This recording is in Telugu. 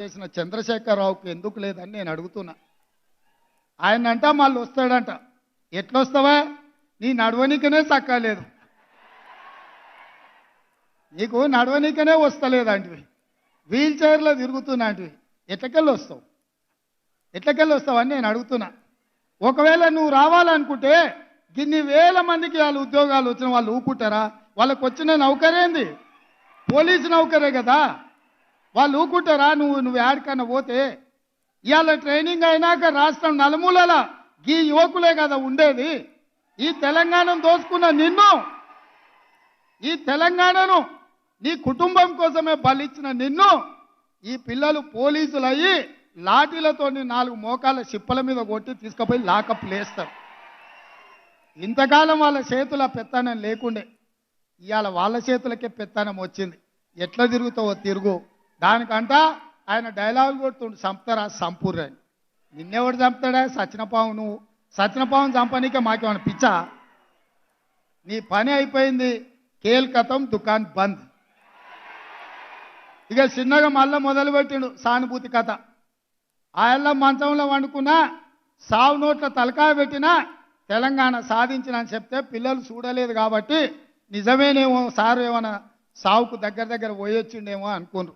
చేసిన చంద్రశేఖరరావుకి ఎందుకు లేదని నేను అడుగుతున్నా. ఆయన అంట మళ్ళీ వస్తాడంట. ఎట్లొస్తావా? నీ నడవనికనే చక్కలేదు, నీకు నడవనికనే వస్తలేదంటివి, వీల్ చైర్లో తిరుగుతున్నాంటివి, ఎట్లకెళ్ళి వస్తావు? ఎట్లకెళ్ళి వస్తావని నేను అడుగుతున్నా. ఒకవేళ నువ్వు రావాలనుకుంటే ఇన్ని వేల మందికి వాళ్ళ ఉద్యోగాలు వచ్చిన వాళ్ళు ఊకుంటారా? వాళ్ళకు వచ్చిన నౌకరేంది? పోలీసు నౌకరే కదా, వాళ్ళు ఊకుంటారా? నువ్వు యాడికన్నా పోతే ఇవాళ ట్రైనింగ్ అయినాక రాష్ట్రం నలుమూలల ఈ యువకులే కదా ఉండేది. ఈ తెలంగాణను దోచుకున్న నిన్ను, ఈ తెలంగాణను నీ కుటుంబం కోసమే బలిచ్చిన నిన్ను ఈ పిల్లలు పోలీసులు అయ్యి లాఠీలతో 4 మోకాల చిప్పల మీద కొట్టి తీసుకుపోయి లాకప్ లేస్తారు. ఇంతకాలం వాళ్ళ చేతుల పెత్తనం లేకుండే, ఇవాళ వాళ్ళ చేతులకే పెత్తనం వచ్చింది. ఎట్లా తిరుగుతావో తిరుగు. దానికంట ఆయన డైలాగులు కొడుతుండు, చంపుతారా సంపూర్ణ అని. నిన్నెవడు చంపుతాడా? సచినపావు. నువ్వు సచినపావును చంపనీకే మాకేమైనా పిచ్చా? నీ పని అయిపోయింది, కేల్ కథం, దుకాన్ బంద్. ఇక చిన్నగా మళ్ళీ మొదలుపెట్టిండు సానుభూతి కథ. ఆయన మంచంలో వండుకున్నా, సావు నోట్ల తలకాయ పెట్టినా తెలంగాణ సాధించిన అని చెప్తే పిల్లలు చూడలేదు కాబట్టి నిజమేనేమో సారు ఏమైనా సావుకు దగ్గర పోయొచ్చిండేమో అనుకున్నారు.